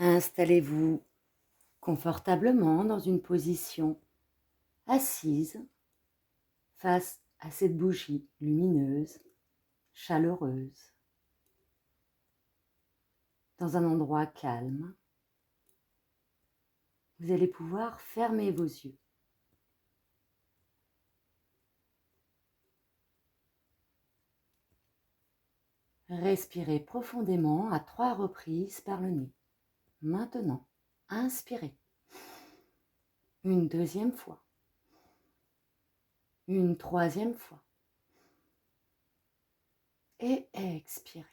Installez-vous confortablement dans une position assise face à cette bougie lumineuse, chaleureuse, dans un endroit calme. Vous allez pouvoir fermer vos yeux. Respirez profondément à 3 reprises par le nez. Maintenant, inspirez. Une deuxième fois. Une troisième fois. Et expirez.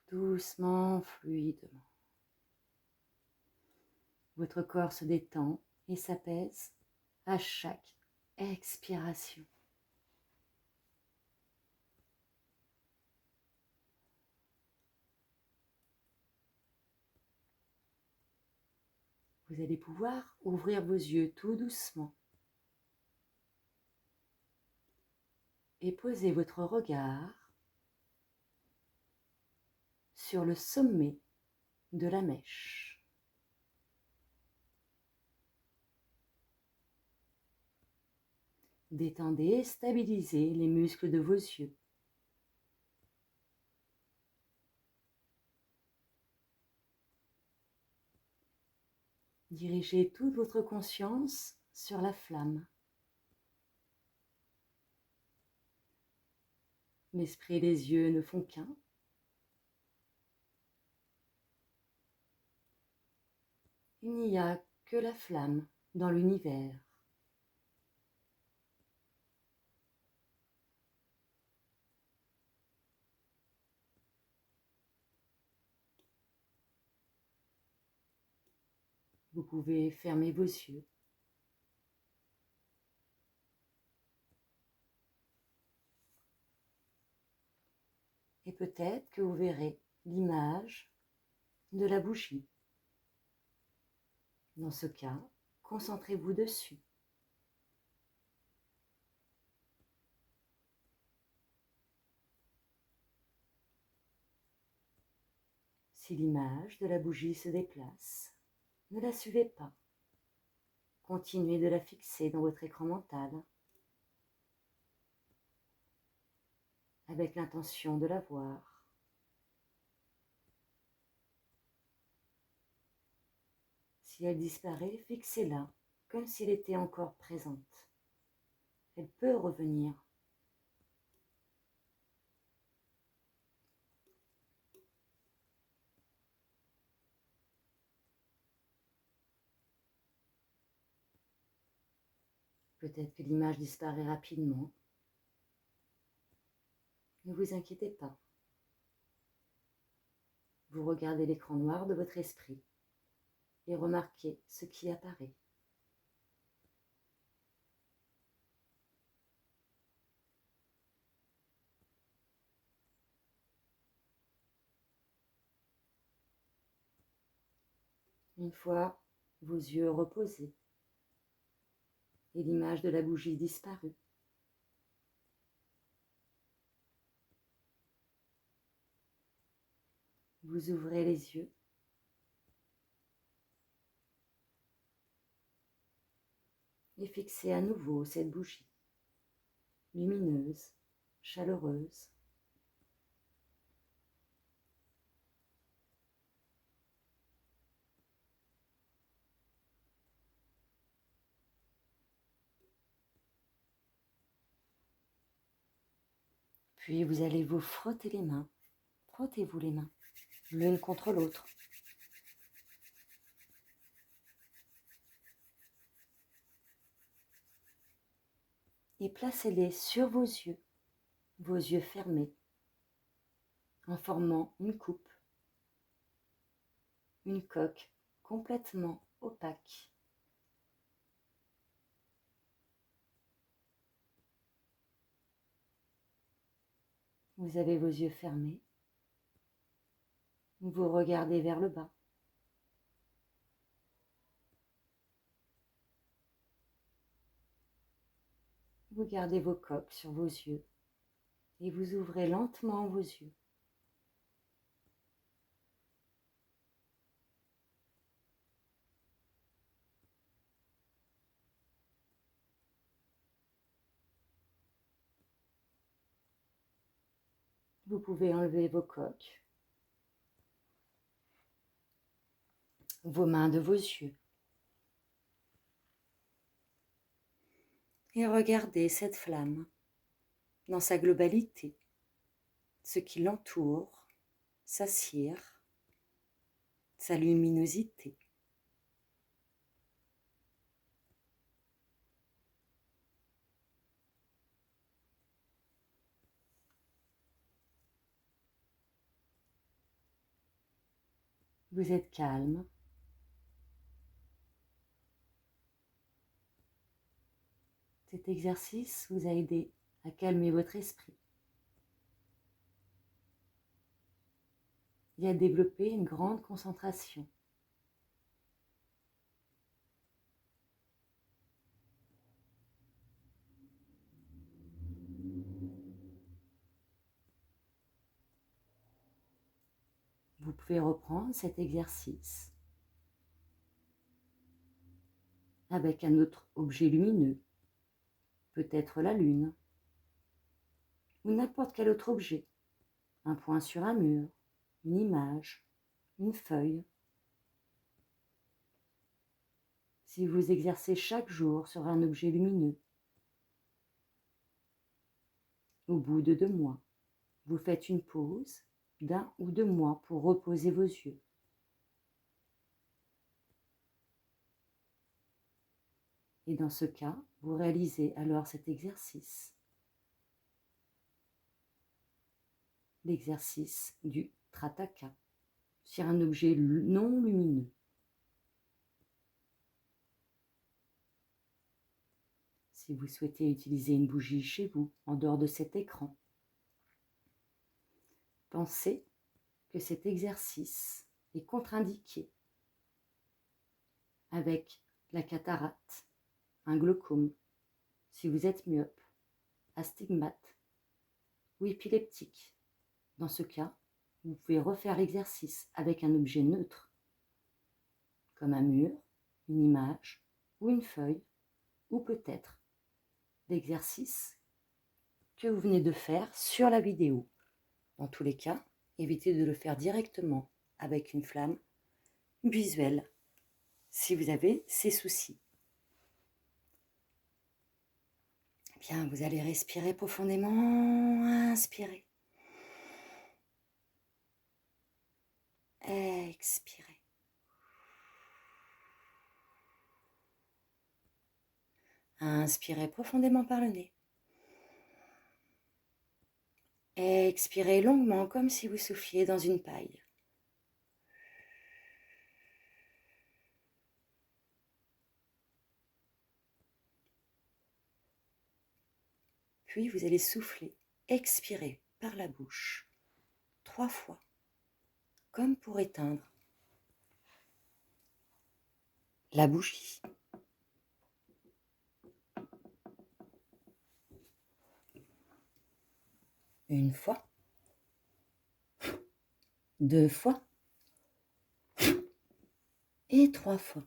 Doucement, fluidement. Votre corps se détend et s'apaise à chaque expiration. Vous allez pouvoir ouvrir vos yeux tout doucement et poser votre regard sur le sommet de la mèche. Détendez et stabilisez les muscles de vos yeux. Dirigez toute votre conscience sur la flamme. L'esprit et les yeux ne font qu'un. Il n'y a que la flamme dans l'univers. Vous pouvez fermer vos yeux. Et peut-être que vous verrez l'image de la bougie. Dans ce cas, concentrez-vous dessus. Si l'image de la bougie se déplace, ne la suivez pas. Continuez de la fixer dans votre écran mental avec l'intention de la voir. Si elle disparaît, fixez-la comme si elle était encore présente. Elle peut revenir. Peut-être que l'image disparaît rapidement. Ne vous inquiétez pas. Vous regardez l'écran noir de votre esprit et remarquez ce qui apparaît. Une fois vos yeux reposés et l'image de la bougie disparue, vous ouvrez les yeux et fixez à nouveau cette bougie, lumineuse, chaleureuse. Puis vous allez vous frotter les mains. Frottez-vous les mains, l'une contre l'autre. Et placez-les sur vos yeux fermés, en formant une coupe, une coque complètement opaque. Vous avez vos yeux fermés, vous regardez vers le bas. Vous gardez vos coques sur vos yeux et vous ouvrez lentement vos yeux. Vous pouvez enlever vos coques, vos mains de vos yeux et regardez cette flamme dans sa globalité, ce qui l'entoure, sa cire, sa luminosité. Vous êtes calme. Cet exercice vous a aidé à calmer votre esprit et à développer une grande concentration. Vous pouvez reprendre cet exercice avec un autre objet lumineux, peut-être la lune, ou n'importe quel autre objet, un point sur un mur, une image, une feuille. Si vous exercez chaque jour sur un objet lumineux, au bout de 2 mois, vous faites une pause d'1 ou 2 mois pour reposer vos yeux. Et dans ce cas, vous réalisez alors cet exercice. L'exercice du Trataka sur un objet non lumineux. Si vous souhaitez utiliser une bougie chez vous, en dehors de cet écran, pensez que cet exercice est contre-indiqué avec la cataracte, un glaucome, si vous êtes myope, astigmate ou épileptique. Dans ce cas, vous pouvez refaire l'exercice avec un objet neutre, comme un mur, une image ou une feuille, ou peut-être l'exercice que vous venez de faire sur la vidéo. Dans tous les cas, évitez de le faire directement avec une flamme visuelle si vous avez ces soucis. Bien, vous allez respirer profondément, inspirez. Expirez. Inspirez profondément par le nez. Expirez longuement comme si vous souffliez dans une paille. Puis vous allez souffler, expirer par la bouche 3 fois, comme pour éteindre la bougie. Une fois, 2 fois et 3 fois.